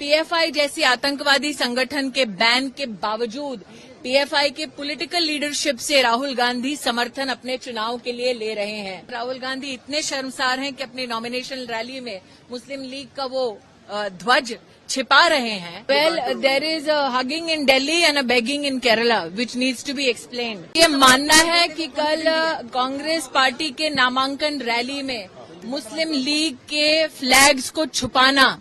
PFI जैसी आतंकवादी संगठन के बैन के बावजूद पीएफआई के पॉलिटिकल लीडरशिप से राहुल गांधी समर्थन अपने चुनाव के लिए ले रहे हैं। राहुल गांधी इतने शर्मसार हैं कि अपनी नॉमिनेशन रैली में मुस्लिम लीग का वो ध्वज छिपा रहे हैं। Well, there is a hugging in Delhi and a begging in Kerala which needs to be explained. ये मानना है कि कल कांग्रेस पार्टी के नामांकन रैली में मुस्लिम लीग के फ्लैग्स को छुपाना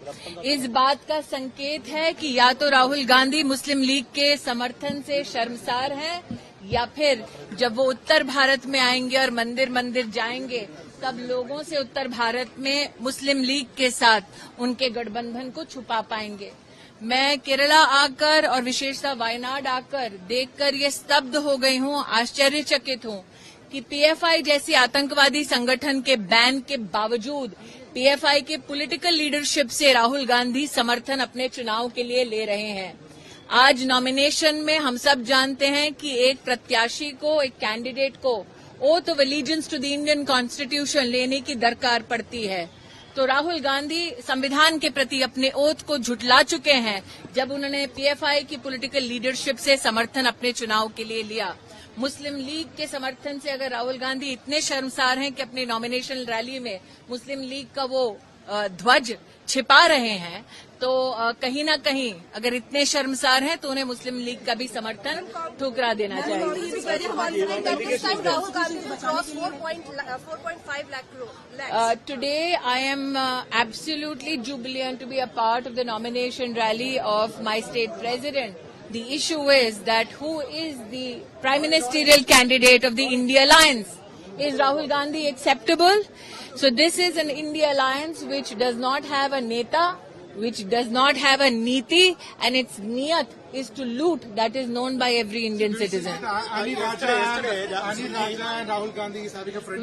इस बात का संकेत है कि या तो राहुल गांधी मुस्लिम लीग के समर्थन से शर्मसार हैं, या फिर जब वो उत्तर भारत में आएंगे और मंदिर मंदिर जाएंगे तब लोगों से उत्तर भारत में मुस्लिम लीग के साथ उनके गठबंधन को छुपा पाएंगे। मैं केरला आकर और विशेषतः वायनाड आकर देखकर ये स्तब्ध हो गई हूं, आश्चर्यचकित हूं कि पीएफआई जैसी आतंकवादी संगठन के बैन के बावजूद पीएफआई के पॉलिटिकल लीडरशिप से राहुल गांधी समर्थन अपने चुनाव के लिए ले रहे हैं। आज नॉमिनेशन में हम सब जानते हैं कि एक प्रत्याशी को, एक कैंडिडेट को oath of allegiance to the Indian constitution लेने की दरकार पड़ती है। तो राहुल गांधी संविधान के प्रति अपने ओथ को झुठला चुके हैं जब उन्होंने पीएफआई की पॉलिटिकल लीडरशिप से समर्थन अपने चुनाव के लिए लिया। मुस्लिम लीग के समर्थन से अगर राहुल गांधी इतने शर्मसार हैं कि अपनी नॉमिनेशन रैली में मुस्लिम लीग का वो ध्वज छिपा रहे हैं, तो कहीं ना कहीं अगर इतने शर्मसार हैं तो उन्हें मुस्लिम लीग का भी समर्थन ठुकरा देना चाहिए। Today I am absolutely jubilant to be a part of the nomination rally of my state president. The issue is that who is the prime ministerial candidate of the India Alliance? Is Rahul Gandhi acceptable? So this is an India Alliance which does not have a neta, which does not have a niti, and its niyat is to loot. That is known by every Indian citizen.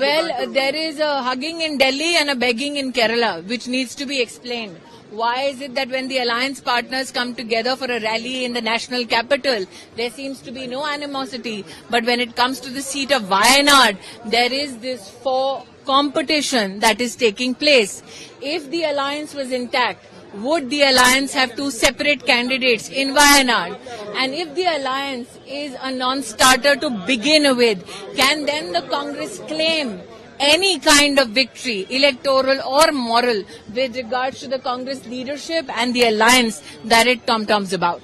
Well, there is a hugging in Delhi and a begging in Kerala, which needs to be explained. Why is it that when the alliance partners come together for a rally in the national capital, there seems to be no animosity, but when it comes to the seat of Wayanad, there is this competition that is taking place. If the alliance was intact, would the alliance have two separate candidates in Wayanad? And if the alliance is a non-starter to begin with, can then the Congress claim any kind of victory, electoral or moral, with regards to the Congress leadership and the alliance that it tom-toms about?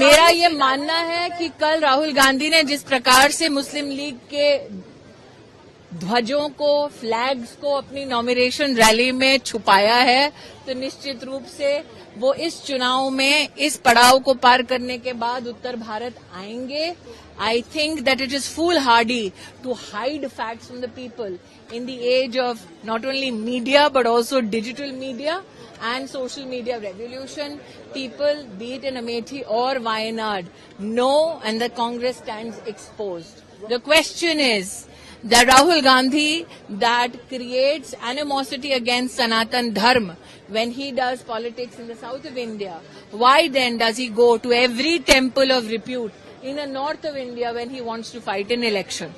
मेरा ये मानना है कि कल राहुल गांधी ने जिस प्रकार से मुस्लिम लीग के ध्वजों को, फ्लैग्स को अपनी नॉमिनेशन रैली में छुपाया है, तो निश्चित रूप से वो इस चुनाव में इस पड़ाव को पार करने के बाद उत्तर भारत आएंगे। I think that it is foolhardy to hide facts from the people in the age of not only media but also digital media and social media revolution. People, be it in Amethi or Wayanad, know, and the Congress stands exposed. The question is that Rahul Gandhi, that creates animosity against Sanatan Dharma when he does politics in the south of India, why then does he go to every temple of repute in the north of India when he wants to fight an election?